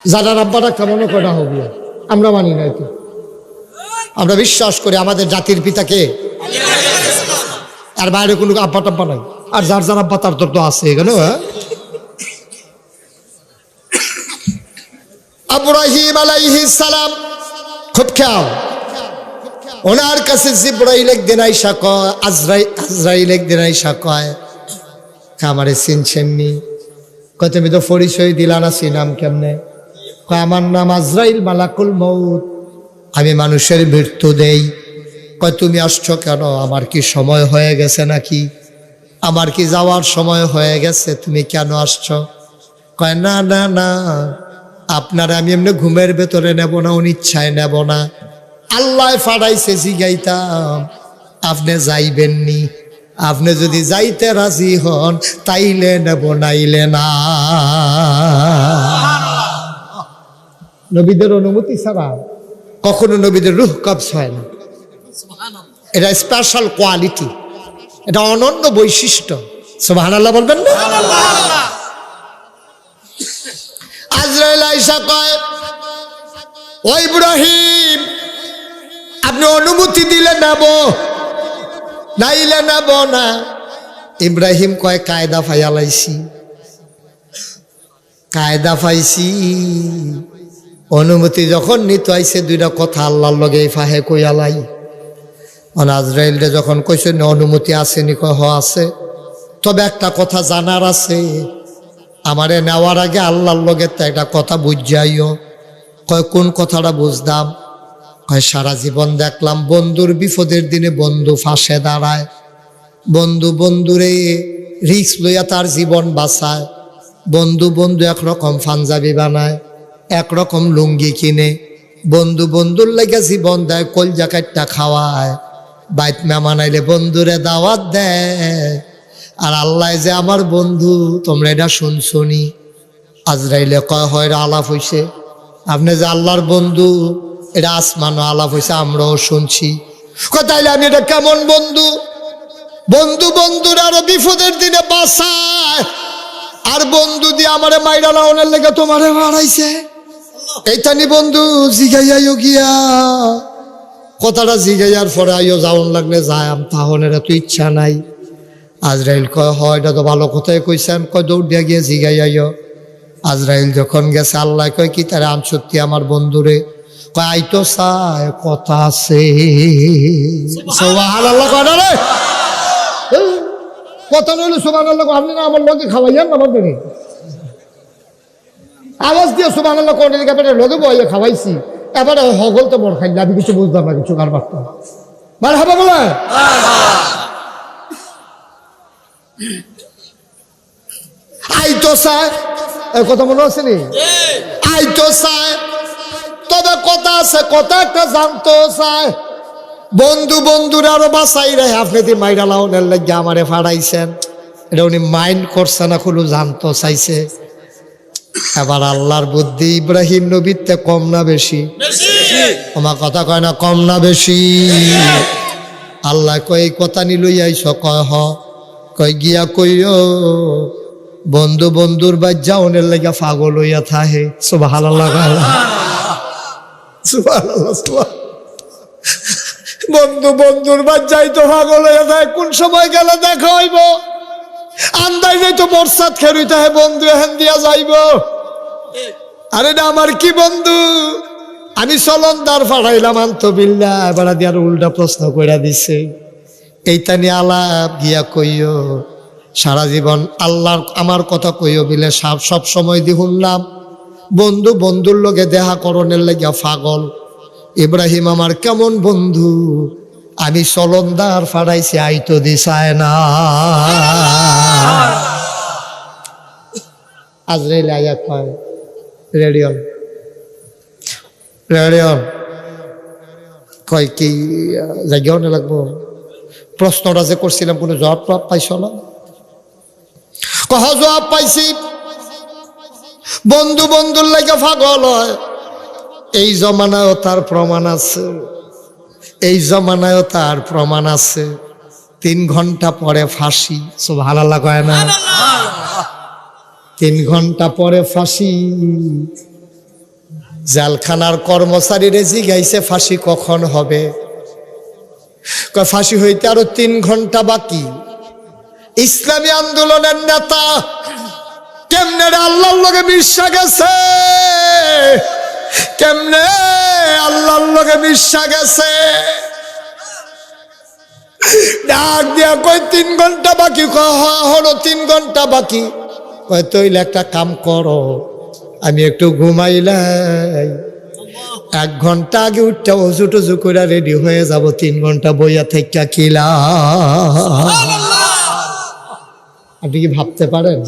যারা আব্বাটা কেমন করা হবে আমরা মানি না। তো আমরা বিশ্বাস করি আমাদের জাতির পিতাকে, আর বাইরে কোনো আব্বা টাব্বা নাই। আর যার যার আব্বা তার তো আছে এখানে। ইব্রাহিম আলাইহিস সালাম খুব খেয়াল, ওনার কাছে জিবরাইল একদিন আইসা কয়, আজরাইল একদিন আইসা কয় আমারে চিনছেননি? কয় তুমি তো পরিচয় দিলা না, চিনাম কেমনে? কয় আমার নাম আজরাইল মালাকুল মউত, আমি মানুষের মৃত্যু দেই। কয় তুমি আসছো কেন? আমার কি সময় হয়ে গেছে নাকি? আমার কি যাওয়ার সময় হয়ে গেছে? তুমি কেন আসছো? কয় না না না, আপনার আমি এমনি ঘুমের ভেতরে নেব না, অনিচ্ছায় নেব না, আল্লাহ ফাড়াইছে জিগাইতাম আপনি যাইবেননি। আপনি যদি যাইতে রাজি হন তাইলে নেব, নাইলে না। নবীদের অনুমতি ছাড়া কখনো নবীদের রূহ কবজ হয় না। এটা স্পেশাল কোয়ালিটি, এটা অনন্য বৈশিষ্ট্য। সুবহানাল্লাহ বলবেন না? আজরাইল আয়েশা কয়, ও ইব্রাহিম আপনি অনুমতি দিলে নেব, নাইলে নেব না। ইব্রাহিম কয় কায়দা ফাইলাইছি, কায়দা পাইছি। অনুমতি যখন নিতে আইছে দুইটা কথা আল্লাহর লগে ফাহে কইয়ালাই। আজরাইলরে যখন কইছে অনুমতি আসেনি, কয় হ আছে, তবে একটা কথা জানার আছে, আমারে নেওয়ার আগে আল্লাহর লগে তো একটা কথা বুঝাইও। কয় কোন কথাটা বুঝদাম? কয় সারা জীবন দেখলাম বন্ধুর বিপদের দিনে বন্ধু ফাঁসে দাঁড়ায়, বন্ধু বন্ধুরে রিস্ক লইয়া তার জীবন বাঁচায়, বন্ধু বন্ধু একরকম পাঞ্জাবি বানায়, একরকম লুঙ্গি কিনে, বন্ধু বন্ধুর লেগে জীবন দেয়, কলজা কাটটা খাওয়ায়, বাইত মেহমান আইলে বন্ধুরে দাওয়াত দেয়। আর আল্লাহ যে আমার বন্ধু, তোমরা এটা শুনছনি? আজরাইলে কয় হয় আলাপ হইছে, আপনি যে আল্লাহর বন্ধু এটা আসমানও আলাপ হয়েছে, আমরাও শুনছি। তাইলে আমি এটা কেমন বন্ধু? বন্ধু বন্ধুর আরো বিপদের দিনে বাঁচায়, আর বন্ধু দিয়ে আমারে মাইরা লাউনের লেগে তোমারে বাড়াইছে। এইখানি বন্ধু জিগাইয়াইও গিয়া, কথাটা জিগাইয়ার পরে আইও যাওন লাগলে যায়, তাহলে তো ইচ্ছা নাই। আজরাইল কয় হয় এটা তো ভালো কথাই কইছেন, কয় দৌড় দিয়া গিয়ে জিগাইয়াইও। আজরাইল যখন গেছে, আল্লাহ কয় কি তারে আম সত্যি আমার বন্ধুরে? কয় আইতো চায়, কথা আছে। সুবহানাল্লাহ কয় না রে? কথা নইলে সুবহানাল্লাহ কয়, আপনি না আমার লগে খাওয়াইয়ান না বাপরে? আওয়াজ দিয়ে সুবহানাল্লাহ কোন দিকে পেটে লগে বইয়ে খাওয়াইছি, এবারে হগল তো বড় খাইলে আমি কিছু বুঝতাম না, কিছু কার বার্তা মানে হবে বলে। আইতো চায়, কথা মনে আছে নি? আইতো চায়, তবে কথা আছে, কথা একটা জানতো চায়। বন্ধু বন্ধুর আরো বাঁচাই রে, আপনি দি মাইরা লাউনের লাগে আমারে ফাড়াইছেন, এটা উনি মাইন্ড করছে না, খুলু জানতো চাইছে। এবার আল্লাহর বুদ্ধি ইব্রাহিম নবীতে কম না বেশি? আমার কথা কয় না কম না বেশি? আল্লাহ কয় এই কথা নি লই আইস? কয় হ। কয় গিয়া কইও বন্ধু বন্ধুর বাজ্যা ওনের লেগে পাগল হইয়া থাহে। সুবহানাল্লাহ সুবহানাল্লাহ। বন্ধু বন্ধুর বাজ্যাই তো পাগল হইয়া থাকে, কোন সময় গেলে দেখা হইব, আন্দাজে তো বর্ষাত খেরুইতে হয়, বন্ধু এখান দিয়া যাইব। আরে না আমার কি বন্ধু, আমি চলনদার ফাড়াইলাম আন্তবিল্লা, এবার দিয়ে আর উল্টা প্রশ্ন কইরা দিছে। এইটা নিয়ে আলাপ গিয়া কইও, সারা জীবন আল্লাহর আমার কথা কইও বিলে সব সময় দি শুনলাম বন্ধু বন্ধুর লগে দেখা করণের লাগিয়া পাগল। ইব্রাহিম আমার কেমন বন্ধু, আমি চলনদার ফাড়াইছি, আইতো দিশায় না। আজরাইল আয়া কয় রেডিয়ন রেডিয়ন, কয় কি জায়গাও না লাগবো? প্রশ্নটা যে করছিলাম কোনো জবাব টবাব পাইছ না? কহ জবাব পাইছি। বন্ধু বন্ধুর লাগে পাগল হয়, এই জমানায়ও তার প্রমাণ আছে, এই জমানায়ও তার প্রমাণ আছে। 3 ঘন্টা পরে ফাঁসি। সুবহানাল্লাহ কয় না? 3 ঘন্টা পরে ফাঁসি। জেলখানার কর্মচারীরে জিজ্ঞাইছে ফাঁসি কখন হবে। কয় ফাঁসি হইতে আরো 3 ঘন্টা বাকি। ইসলামী আন্দোলনের নেতা কেমনে আল্লাহর লগে বিশ্বাস গেছে, কেমনে আল্লাহর লগে বিশ্বাস গেছে। ডাক দিয়া কয় 3 ঘন্টা বাকি। হলো 3 ঘন্টা বাকি। কয় তইলে একটা কাম করো, আমি একটু ঘুমাইলাই, 1 ঘন্টা আগে উঠতে অজু টজু করে রেডি হয়ে যাব, 3 ঘন্টা বইয়া থেকে কিলা। আপনি কি ভাবতে পারেন?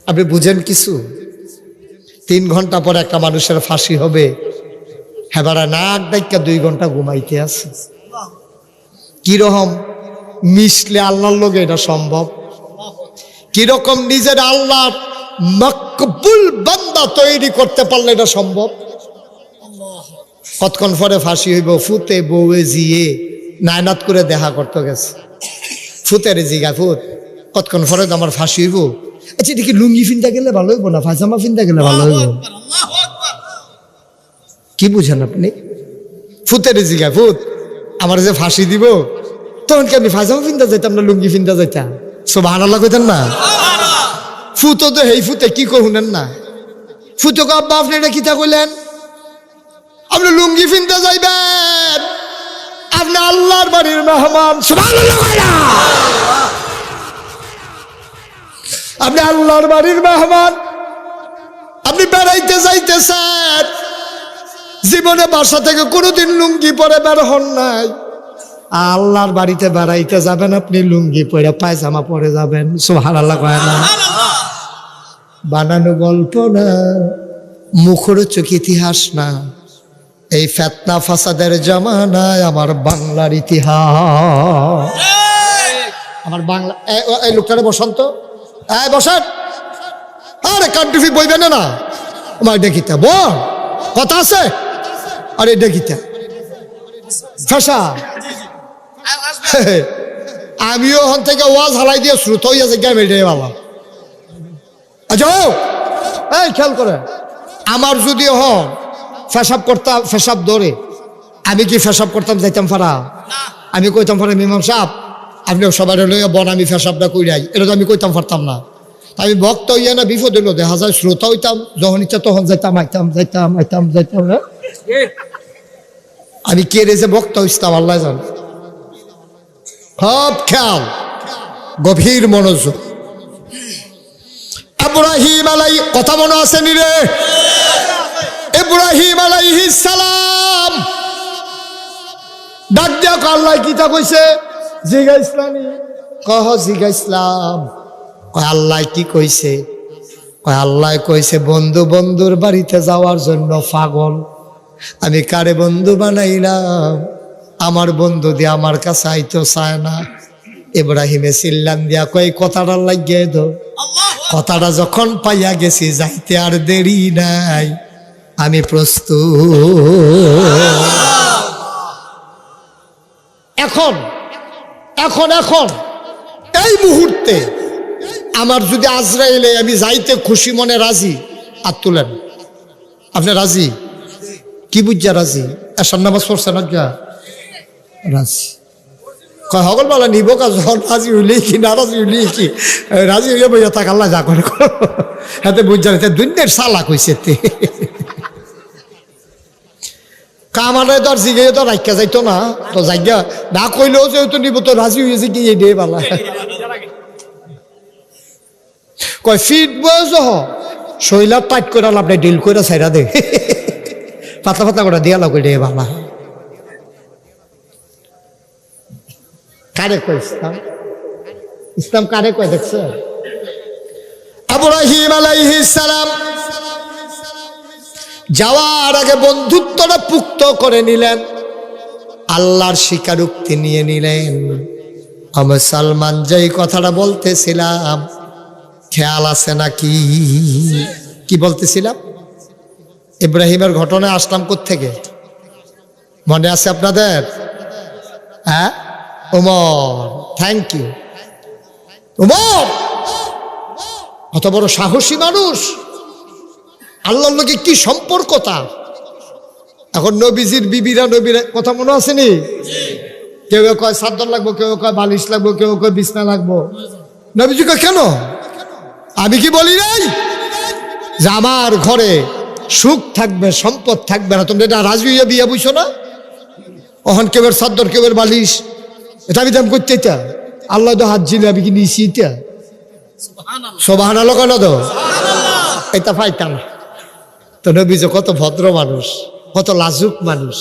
আপনি বুঝেন কিছু? 3 ঘন্টা পর একটা মানুষের ফাঁসি হবে, হেবারা নাক ডাইকা 2 ঘন্টা ঘুমাইতে আছে। কিরকম মিশলে আল্লাহর লগে এটা সম্ভব? কিরকম নিজের আল্লাহর মকবুল বান্দা তৈরি করতে পারলে এটা সম্ভব? কতক্ষণ পরে ফাঁসি হইব? ফুতে বউয়ে জিয়ে নায়নাত করে দেখা করতে গেছে। ফুতের জিগা, ফুত কতক্ষণ পরে তো আমার ফাঁসি হইব? আচ্ছা এটা কি লুঙ্গি ফিনতে গেলে ভালো হইব না পায়জামা ফিনতে গেলে ভালো হইব? কি বুঝেন আপনি? ফুতের জিগা, ফুত আমার যে ফাঁসি দিব তখন কি আমি পায়জামা ফিনতে যাইতাম না লুঙ্গি ফিনতে যাইতাম? সুবহানাল্লাহ কইতেন না? ফুতো তো হেই ফুতে কি কহুনেন না? ফুতো কা আব্বা আপনি এটা কিতা কইলেন? আপনি লুঙ্গি ফিনতে যাইবেন, আপনি আল্লাহর বাড়ির মেহমান। সুবহানাল্লাহ কইলা? আপনি আল্লাহর বাড়ির মেহমান, আপনি বেড়াইতে যাইতেছেন, জীবনে বাসা থেকে কোনোদিন লুঙ্গি পরে বের হন নাই। আল্লাহর বাড়িতে বেড়াইতে যাবেন, আপনি লুঙ্গি পরে পায়জামা পরে যাবেন। সুবহানাল্লাহ কয় না? বানানো গল্প না, মুখরোচক ইতিহাস না, এই ফেতনা ফাসাদের জামানায় আমার বাংলার ইতিহাস। আমার বাংলা এই লোকটারে বসন্ত বসেন। আরে কান্ট্রিফি বইবেন না আমার দেখিতা বল কথা আছে। আরে দেখিতা ফাঁসা আমিও ওখান থেকে ওয়াজ হালাই দিয়ে শ্রুত হইয়াছে গ্যামে রে বাবা। আচ্ছা এই খেয়াল করে, আমার যদি হন ফেসাব করতাম, ফেসাব ধরে আমি কি ফেসাব করতাম যাইতাম ফারা? আমি কইতাম ফারা মিমাম সাহেব আপনি সবাই লইয়া বন আমি ফেসাবটা কইরাই, এটা তো আমি কইতাম পারতাম না। আমি ভক্ত হইয়া না বিপদ হইল, দেখা যায় শ্রোতা হইতাম, যখন ইচ্ছা তখন যাইতাম, আইতাম যাইতাম আইতাম যাইতাম। আমি কে রেজে ভক্ত হইতাম আল্লাহ জান। সব খেয়াল, গভীর মনোযোগ। ইব্রাহিম আলাই কথা মনে আছে নি রে? ইব্রাহিম আলাইহিস সালাম ডাক দিয়া আল্লাহ কিতা কইছে? জিগা ইসলামী কহ জিগা ইসলাম। কয় আল্লাহ কি কইছে? কয় আল্লাহ কইছে বন্ধু বন্ধুর বাড়িতে যাওয়ার জন্য পাগল। আমি কারে বন্ধু বানাইলাম? আমার বন্ধু দিয়ে আমার কাছে আইতো চায় না। ইব্রাহিমে চিল্লান দিয়া কয় কথাটা লাগিয়ে দো। কথাটা যখন পাইয়া গেছি যাইতে আর দেরি নাই, আমি প্রস্তুত। এখন এখন এখন এই মুহূর্তে আমার যদি আজরাইলে আমি যাইতে খুশি মনে রাজি, আর তুলেন। আপনি রাজি? কি বুঝা রাজি? এসার নামাজ পড়ছে না যা রাজি? কয় হগল বলা নিব কাজ রাজি হইলেই কি না রাজি হইলেই কি? রাজি হইয়া বইয়া থাক আল্লাহ যা করে হাতে বুঝা দুনিয়ার সালাক হইছে তে কামারে তো আর জিগে তো রাখা যাইতো না, তো জায়গা না কইলেও যেহেতু নিব তো রাজি হয়েছে কি এই দিয়ে বালা। কয় ফিট বয়স শৈলা টাইট করে আপনি ডিল করে সাইরা দে, পাতলা পাতলা করে দিয়া লাগ দিয়ে বালা। কারে কয় ইসলাম? ইসলাম কারে কয় দেখছে? ইব্রাহিম আলাইহিস সালাম যাওয়ার আগে বন্ধুত্বটা পুক্ত করে নিলেন, আল্লাহর স্বীকারোক্তি নিয়ে নিলেন। আমি সালমান যেই কথাটা বলতেছিলাম খেয়াল আছে নাকি? কি বলতেছিলাম? ইব্রাহিমের ঘটনায় আসলাম কোত্থেকে মনে আছে আপনাদের? হ্যাঁ ওমর, থ্যাংক ইউ। ওমর কত বড় সাহসী মানুষ, আল্লাহর লোকে কি সম্পর্কতা। এখন নবীজির বিবিরা নবীরা কথা মনে আছে নি? কেউ কয় চাদর লাগবো, কেউ কয় বালিশ লাগবো, কেউ কয় বিছনা লাগবো। নবীজি কয় কেন? আমি কি বলি নাই যে আমার ঘরে সুখ থাকবে, সম্পদ থাকবে না? তোমরা এটা রাজি হইয়া বিয়া বুঝছো না? ওখান কেবের চাদর, কেবের বালিশ, এটা আমি দাম করতে এটা আল্লাহ তো হাত ঝিলে আমি কি নিয়েছি এটা সুবহানাল্লাহ কেন তো এটা পাইতাম। তো নবীজি কত ভদ্র মানুষ, কত লাজুক মানুষ।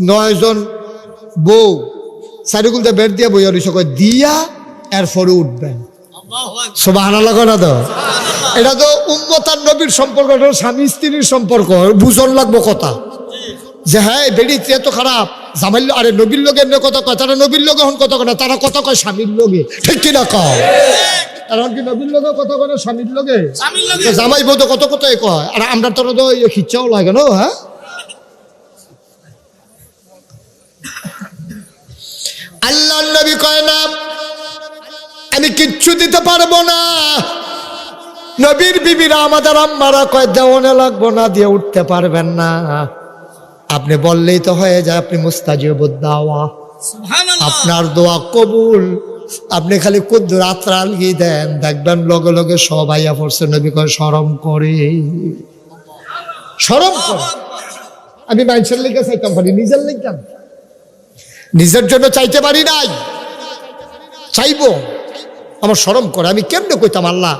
9 জন বউ সাইডুকুলতে বেড দিয়া বইয়া রইছে, কয় দিয়া এরপরে উঠবেন। সুবহানাল্লাহ কেন তো? এটা তো উম্মত আর নবীর সম্পর্ক, স্বামী স্ত্রীর সম্পর্ক। বুঝন লাগবো কথা যে হ্যাঁ বেড়ি এত খারাপ জামাইল, আরে নবীর লোক এমনি কথা কয়, তারা নবীর লোক এখন কথা কয় না, তারা কথা কয় স্বামীর লোকে, ঠিক কিনা কয়? এখন কি নবীর লোকে কথা কয় না স্বামীর লোকে? জামাই বউ তো কত কথাই কয়, আর আমরা তোরা তো খিচ্ছাও লাগে না। হ্যাঁ, আল্লাহ নবী কয় না আমি কিচ্ছু দিতে পারবো না। নবীর বিবিরা আমাদের আম্মারা কয় দেওয়ানে লাগবো না, দিয়ে উঠতে পারবেন না, আপনি বললেই তো হয়ে যায়, আপনি মুস্তাজিবুদ দাওয়া, আপনার দোয়া কবুল, আপনি খালি কুদ্দুর আত্রাল গিয়ে দেন, দেখবেন লগে লগে সব আইয়া পড়ছে। নবী কয় শরম করে, শরম করে। আমি মানুষের লেগে চাইতাম পারি, নিজের লেগে নিজের জন্য চাইতে পারি নাই, চাইবো আমার শরম করে। আমি কেমনে কইতাম আল্লাহ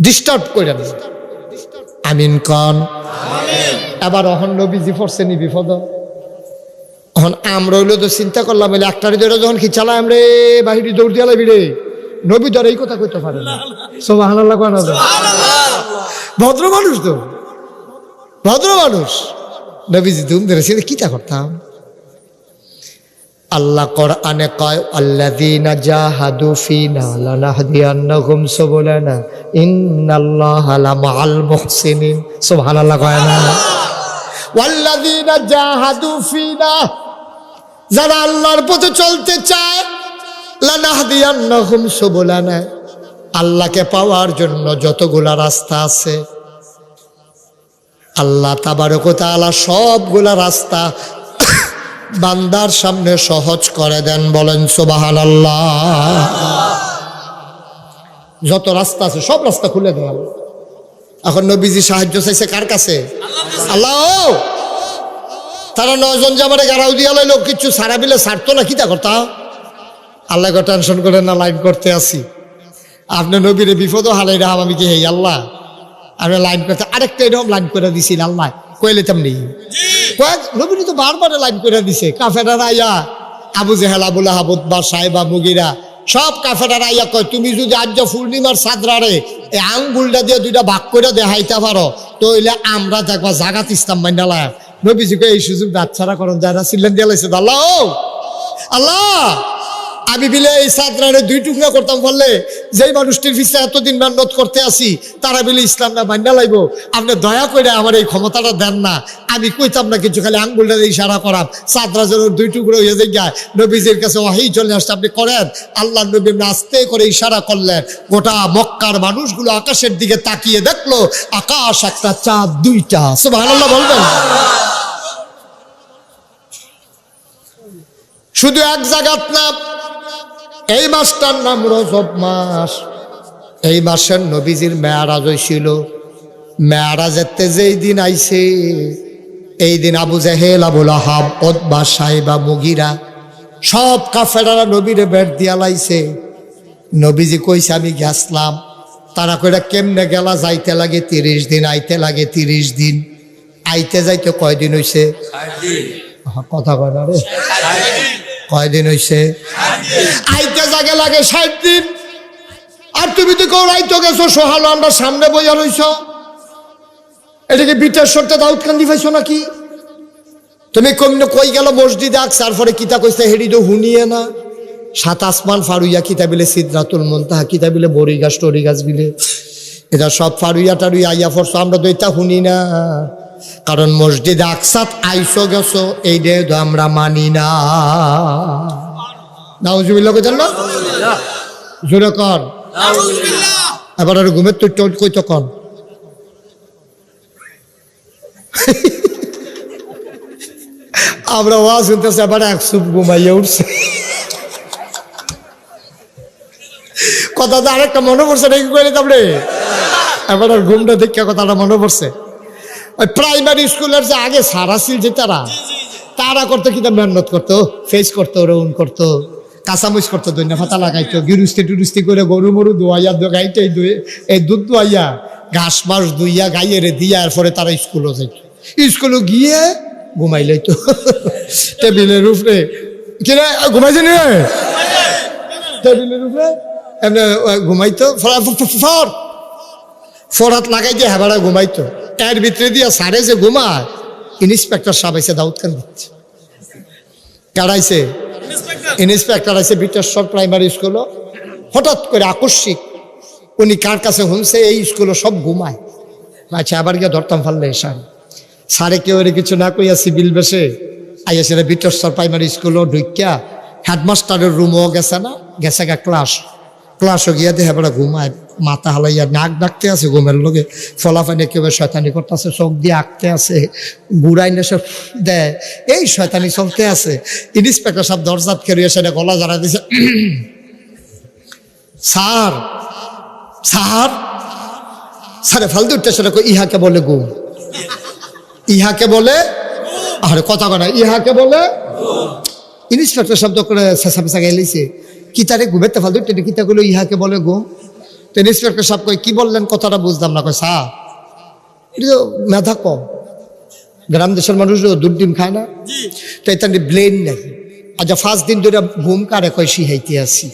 ডিস্টার্ব করে না। আমিন কন। এবার অহন নবীজি পড়ছে নি বিপদ। এখন আমরা হইলো তো চিন্তা করলাম, বলে একটারি ধরে যখন খিচালাম রে বাহিরে দৌড় দিয়ে লাবি রে, নবী ধরে এই কথা কইতে পারে না। সুবহানাল্লাহ কন। ভদ্র মানুষ তো, ভদ্র মানুষ। নবীজি ধুম ধরেছিল, কিটা করতাম। আল্লাহ কোরআনে কয় আল্লাযীনা জাহাদু ফিনা লানাহদিয়ান্নাহুম সুবুলানা ইন্নাল্লাহা লামাআল মুহসিনিন। সুবহানাল্লাহ কয় না? ওয়াল্লাযীনা জাহাদু ফিনা, যারা আল্লাহর পথে চলতে চায়, লানাহদিয়ান্নাহুম সুবুলানা, আল্লাহকে পাওয়ার জন্য যতগুলা রাস্তা আছে আল্লাহ তাবারক ওয়া তাআলা সবগুলা রাস্তা বান্দার সামনে সহজ করে দেন। বলেন সুবহানাল্লাহ। যত রাস্তা আছে সব রাস্তা খুলে দেন। এখন নবীজি সাহায্য চাইছে কার কাছে? আল্লাহ। তারা 9 জন জামারে গারাও দিয়া লইলো, কিছু সারা বিলে ছাড়তো না, কিতা করতা? আল্লাহ টেনশন করে না, লাইন করতে আসি, আপনি নবীরে বিপদ হালাই রাম, আমি কি হেই আল্লাহ আমি লাইন করতে আরেকটা এরকম লাইন করে দিছিল আল্লাহ কইলে তেমনি কয়েক নবীন তো বারবার লাইন করে দিছে। কাফেরারা আইয়া আবু জেহেল, আবুল আহাব, উতবা, সাইবা, মুগিরা সব কাফেরারা আইয়া কয় তুমি যদি আজ পূর্ণিমার চাঁদরারে এই আঙ্গুলটা দিয়ে 2টা ভাগ করে দেখাইতে পারো তো হইলে আমরা দেখবা জাগাত ইসলাম মাইনালাম। নবীজিকে এই সুযোগ দাঁতছাড়া করেন যারা ছিলেন দিয়ে লাইছে, আল্লাহ আল্লাহ আমি বিলে এই চাঁদরারে 2 টুকরা করতাম, বললে যেই মানুষটির পিছিয়ে এতদিন মেহনত করতে আসি তারা বিলে ইসলামটা মান্না লাগবো, আপনি দয়া করে আমার এই ক্ষমতাটা দেন না। আমি কইতাম না কিছু, খালি আঙ্গুলটা ইশারা করাম, চাঁদরা যেন 2 টুকরো হয়ে যায়। নবীজির কাছে ওয়াহি চলে আসছে, আপনি করেন। আল্লাহ নবী আস্তে করে ইশারা করলেন, গোটা মক্কার মানুষগুলো আকাশের দিকে তাকিয়ে দেখলো আকাশ একটা, চাঁদ 2টা। সুবহানাল্লাহ বলবেন। শুধু এক জায়গাত না, এই মাসটার নাম রজব মাস। এই মাসের নবীজির মেয়ারাজ হয়েছিল। মেয়ারাজেতে যেই দিন আইছে এই দিন আবু জেহেল, আবুল আহাব, উতবা, সাইবা, মুগিরা সব কাফেরারা নবীরে বেট দিয়া লাইছে। নবীজি কইছে আমি গেছলাম। তারা কইরা কেমনে গেলা? যাইতে লাগে 30 দিন, আইতে লাগে 30 দিন। আইতে যাইতে কয়দিন হইছে? কথা কয় না রে, কয়দিন হইছে? আইতে জাগে লাগে 60 দিন। আর তুমি তো কেউ রাইতে গেছো, সোহালো আমরা সামনে বইয়া রইছ। এটাকে বিটের সরতে দাউদ কান্দি পাইছো নাকি? তুমি কমনে কই গেল মসজিদে আক, তারপরে কিতা কইছে হেডি তো হুনিয়ে না। 7 আসমান ফারুইয়া, কিতা বিলে সিদরাতুল মুনতাহা, কিতা বিলে বড়ি গাছ টরি গাছ বিলে, এটা সব ফারুইয়া টারুইয়া আইয়া পড়ছো। আমরা তো এটা শুনি না, কারণ মসজিদে আকসাত আইসো গেছো এই দে তো আমরা মানি না। নাউজুবিল্লাহ কইতেন না? জোরে কর। এবার আর ঘুমের তুই কই তখন আমরা ওয়াজ শুনতেছি, এবার এক সুপ ঘুমাইয়া উঠছে। কথাটা আরেকটা মনে পড়ছে নাকি করে তারপরে এবার আর ঘুমটা দেখে কথাটা মনে পড়ছে। ওই প্রাইমারি স্কুলের যে আগে সারা ছিল যে তারা করতো কিনা মেহনত করতো, ফেস করতো, রৌন করতো, কাঁচামরিচ করতো, দৈন্য ফাতা লাগাইতো, গিরুস্তি টুরুস্তি করে গরু মরু দোয়াইয়া গাইতে এই দুধ দোয়াইয়া ঘাস মাস দুইয়া গাইয়ে দিয়া এরপরে তারা স্কুলও যাইতো। স্কুলে গিয়ে ঘুমাই লইতো টেবিলের উপরে। কিনা ঘুমাইছে নি টেবিলের উপরে এমনি ঘুমাইতো, ফরাত লাগাই দিয়ে হেবাড়া ঘুমাইতো। এর ভিতরে দিয়া সারে যে ঘুমায়, ইন্সপেক্টর সাহেব আইসে দাউদ খান দিচ্ছে। কারাইছে ইন্সপেক্টর আইসে বিটেশ্বর প্রাইমারি স্কুল। হঠাৎ করে আকস্মিক উনি কার কাছে শুনছে এই স্কুলে সব ঘুমায়। আচ্ছা আবার গিয়ে ধরতাম ফাললে সারে কেউ কিছু না কইয়া সিভিল বেসে আইয়াছে বিটেশ্বর প্রাইমারি স্কুলও ঢুকিয়া হেডমাস্টারের রুমও গেছে না, গেছে গা ক্লাসও গিয়া দেখে এবার ঘুমায়, মাথা হালাইয়া নাক ডাকতে আছে ঘুমের লোকে, ফলাফানে কেউ শয়তানি করতেছে, চোখ দিয়ে আঁকতে আছে, গুড়াই নেশে দেয়, এই শয়তানি চলতে আছে। ইন্সপেক্টর সব দরজাত খেয়ে সেটা গলা জানা দিছে, স্যার স্যার স্যারে ফালতু উঠতে সেটা ইহাকে বলে ঘুম, ইহাকে বলে আরে কথা কনা, ইহাকে বলে। ইন্সপেক্টর শব্দ করে শেষা পেশা গাইলেছে, কিতারে ঘুমেতে ফালতু উঠতে কিতাগুলো ইহাকে বলে ঘুম। তো ইন্সপেক্টর সাহেব কই কি বললেন কথাটা বুঝলাম না। কয় স্যার এটা তো মেধা কম, গ্রাম দেশের মানুষ দুধ ডিম খায় না, তো এটা ব্লেন নাই। আচ্ছা 5 দিন ধরে ঘুম কারে কয় শিহাইতে আসি,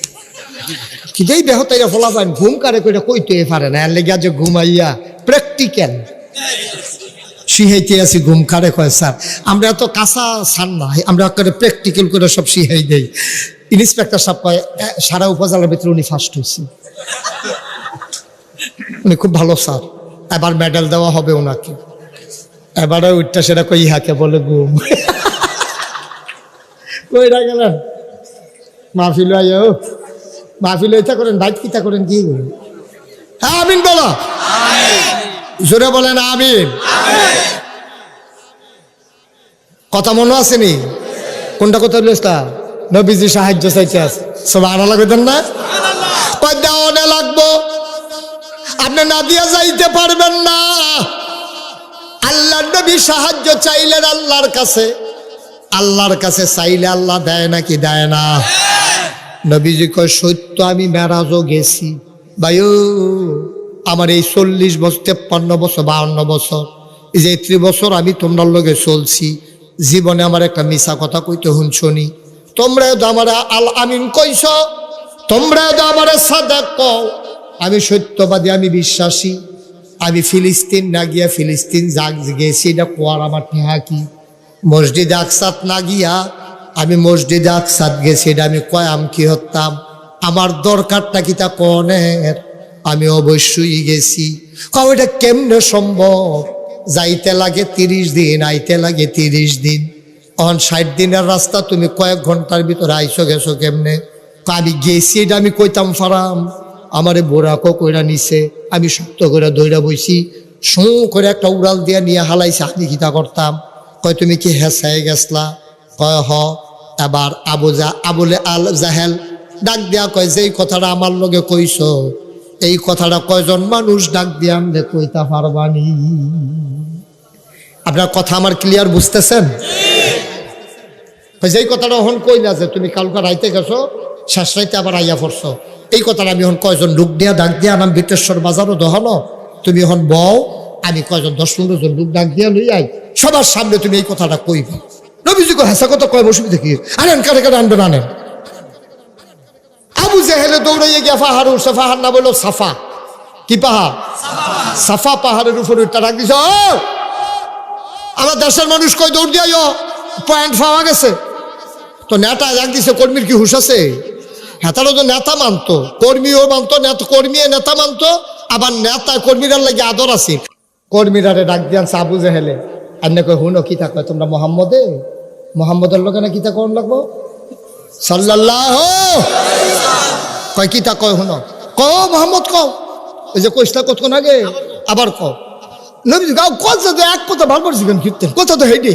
কিটাই বেহতাইরা ফলা পান ঘুম কারে কইটা কইতে পারে না, এর লেগে যে ঘুমাইয়া প্র্যাকটিক্যাল শিহাইতে আসি ঘুম কারে কয়। স্যার আমরা এত কাঁচা সার না, আমরা করে প্র্যাকটিক্যাল করে সব শিহাই দেই। ইন্সপেক্টর সাহেব কয় সারা উপজেলার ভিতরে উনি ফার্স্ট হয়েছে, উনি খুব ভালো স্যার, এবার মেডেল দেওয়া হবে ওনাকে। এবারে উঠটা সেটা কই ইহাকে বলে ঘুম। কইরা গেলেন মাহফিল আইও, মাহফিল ইচ্ছা করেন বাইক কিতা করেন কি হ্যাঁ আমিন বলো, জোরে বলেন আমিন। কথা মনে আসেনি কোনটা কথা বলেছিলা? নবীজি সাহায্য চাইতে আছে, সব আনা লাগবেন না, দেওয়ানে লাগবো, আপনি না দিয়া যাইতে পারবেন না। আল্লাহর নবী সাহায্য চাইলেন আল্লাহর কাছে, আল্লাহর কাছে চাইলে আল্লাহ দেয় নাকি দেয় না? নবীজি কয় সত্য আমি মেরাজও গেছি ভাইও, আমার এই 40 বছর 53 বছর 52 বছর এই যে 30 বছর আমি তোমার লগে চলছি, জীবনে আমার একটা মিছা কথা কইতে শুনছনি, তোমরা তো আমার আল আমিন কইছ, তোমরা তো আমার সাদেক কও, আমি সত্যবাদী, আমি বিশ্বাসী। আমি ফিলিস্তিন না গিয়া ফিলিস্তিন গেছি, এটা কোয়ার আমার ঠেহা কি? মসজিদে আকসাত না গিয়া আমি মসজিদে আকসাত গেছি, এটা আমি কয়াম কি হতাম? আমার দরকারটা কি তা কনের? আমি অবশ্যই গেছি। এটা কেমনে সম্ভব? যাইতে লাগে 30 দিন, আইতে লাগে 30 দিন, 60 দিনের রাস্তা তুমি কয়েক ঘন্টার ভিতরে আইসো গেছো কেমনে? আমি গেছি এটা আমি কইতাম ফারাম, আমারে বোরাকো কইরা নিছে, আমি শক্ত করে দৌড়া বইছি, শো করে একটা উড়াল দিয়া নিয়ে হালাইছে, আমি কিতা করতাম? কয় তুমি কি হেসায় গেছলা? কয় হ। এবার আবুলে আল জাহেল ডাক দিয়া কয় যে এই কথাটা আমার লগে কইছ, এই কথাটা কয়জন মানুষ ডাক দিয়া আমলে কইতা পারবানি? আপনার কথা আমার ক্লিয়ার বুঝতেছেন? যেই কথাটা হন কইলা যে তুমি কালকে রাইতে গেছো, শেষ রাইতে আবার আইয়া পড়ছো, এই কথাটা আমি এখন কয়জন লোক দিয়া ডাক দিয়া নাম বিটেশ্বর বাজারও দহনো, তুমি এখন বও, আমি কয়জন 10-15 জন লোক ডাক দিয়া লই আই, সবার সামনে তুমি এই কথাটা কইবা। নবীজি কয় হাসা কথা কয়, অসুবিধা কি? আনেন কারে কারে আনবেন, আনেন। আবু জেহেলে দৌড়াইয়া গিয়া পাহাড় উঠছে, পাহাড় না বললো সাফা। কি পাহাড়? সাফা পাহাড়ের উপরে উঠটা ডাক দিছ, আমার দেশের মানুষ কই দৌড় দিয়া পয়েন্ট পাওয়া গেছে। তো নেতা ডাক দিছে, কর্মীর কি হুশ আছে? হেতারও তো নেতা মানতো, কর্মীও মানতো, কর্মী নেতা মানতো, আবার নেতা কর্মীরার লাগে আদর আছে। কর্মীরারে ডাক দিয়ে আনছে আবু জেহেলে, আর না কই হুনো কি থাকো তোমরা মোহাম্মদের লোকে না কিতা কোন লাগবো সাল্লাল্লাহু, কয় কিতা কয় হুনো, মোহাম্মদ কও, এই যে কইসটা কতক্ষণ আগে আবার কও। নবী গাও কথা তো এক কথা ভালো করছি কেন কীর্তেন কথা তো হেঁটে।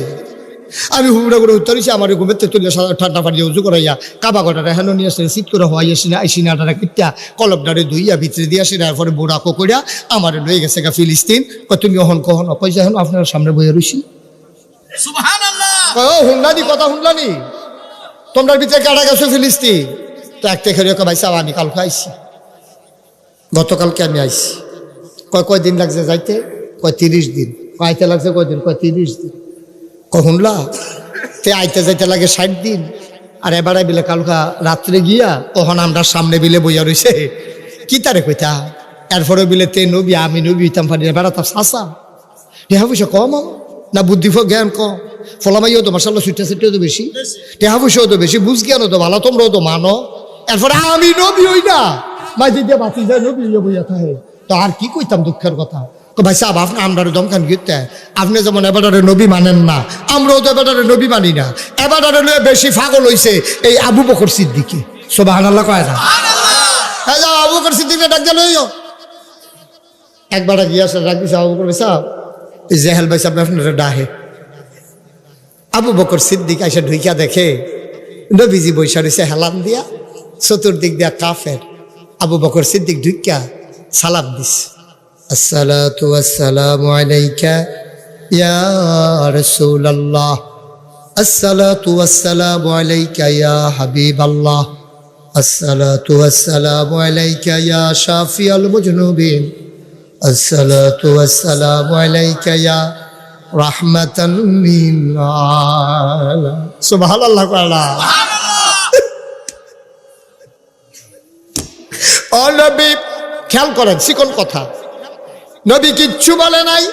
আমি হুবড়া করে উত্তরিছি, আমার ঘুমেতে তুলে ঠান্ডা পানি উজু করাইয়া কাবা গটারে হেন নিয়ে আসলে শীত করে হওয়াই আসিনা আইসিনাটারা কিত্যা কলবডারে ধুইয়া ভিতরে দিয়ে আসি, এরপরে বুড়া করিয়া আমার লয়ে গেছে গা ফিলিস্তিন। তুমি অহন কহন কইছে এখন আপনার সামনে বইয়া রইছি। হুনলানি কথা হুনলানি, তোমরা ভিতরে কাটা গেছো ফিলিস্তিন। তো একটা খেলে ভাই সাহেব আমি কালকে আইসি, গতকালকে আমি আইসি। কয়দিন লাগছে যাইতে? 30 দিন। আইতে লাগছে কয়দিন? 30 দিন। শুনলা তে আইতে যাইতে লাগে 60 দিন। আর এবারে বিলে কালকা রাত্রে গিয়া তখন আমরা সামনে বিলে বইয়া রইছে কি তারে কইতা। এরপরে বিলে তে নবী আমি নবী হইতাম পারি বেড়া তার শাসা টেহা পয়সা কম না বুদ্ধি জ্ঞান কম ফলামাইও তো মার্শাল্লাহ সুইটা সুইটাও তো বেশি, টেহা পয়সাও তো বেশি, বুঝ জ্ঞানও তো ভালো, তোমরাও তো মানো। এরপরে আমি নবী হই না মাঝে দিয়ে বাতি যায় নবী বইয়া থাকে। তো আর কি কইতাম দুঃখের কথা। তো ভাই সাহেব আপনি আমরা দমখান গিয়ে আপনি যেমন এবারে নবী মানেন না, আমরাও তো এবারে নবী মানি না। এবারে বেশি পাগল হইছে এই আবু বকর সিদ্দিকী। সুবহানাল্লাহ কয় না? হ্যাঁ যাও আবু বকর সিদ্দিককে ডাক দিল। একবার গিয়ে আসলে ডাক দিছে আবু বকর ভাই সাহেব, এই জেহেল ভাই সাহেব আপনারা ডাহে। আবু বকর সিদ্দিক এসে ঢুইকা দেখে নবীজি বৈশা রয়েছে হেলান দিয়া, চতুর্দিক দিয়া কাফের। আবু বকর সিদ্দিক ঢুইকা সালাম দিছে, আসসালাতু ওয়াসসালামু আলাইকা ইয়া রাসূলুল্লাহ, আসসালাতু ওয়াসসালামু আলাইকা ইয়া হাবিবাল্লাহ, আসসালাতু ওয়াসসালামু আলাইকা ইয়া শাফিয়াল মুজনুবিন, আসসালাতু ওয়াসসালামু আলাইকা ইয়া রাহমাতান লিল আলামিন। সুবহানাল্লাহ কয়লা। ও নবী খেয়াল করেন চিকন কথা, নবী কিচ্ছু বলে নাই।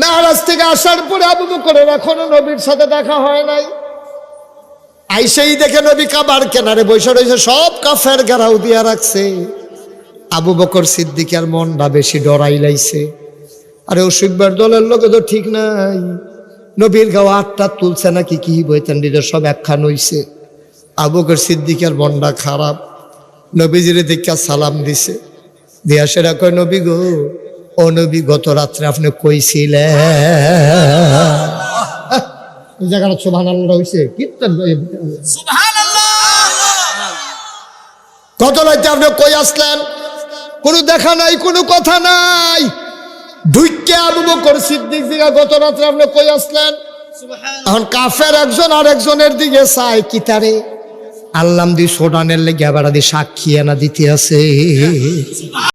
মেরাজ থেকে আসার পরে আবু বকরের এখনো নবীর সাথে দেখা হয় নাই। আইসেই দেখে নবী কাবার কেনারে বসে রয়েছে, সব কাফের ঘেরাও দিয়া রাখছে। আবু বকর সিদ্দিকের মনটা বেশি ডরাই লাইছে। আরে অসুখবার দলের লোকে তো ঠিক নাই, নবীর গাও আটটা তুলছে নাকি কি বইতেন সব একখান হইছে। আবু বকর সিদ্দিকের মনটা খারাপ। নবীজির দেখা সালাম দিছে, দিয়া সেরা কয় নবী গো, ও নবী গত রাত্রে আপনি কইছিলেন এই জায়গাটা সুবহানাল্লাহ হইছে কীর্তন গত রাত্রে আপনি কই আসলেন? কোনো দেখা নাই, কোনো কথা নাই। ঢুইকে আবু বকর সিদ্দিক দিকে গত রাত্রে আপনি কই আসলেন? এখন কাফের একজন আর একজনের দিকে চায় কি তারে আল্লাম দি সোডানের লেগে আবার সাক্ষী এনা দিতে আছে।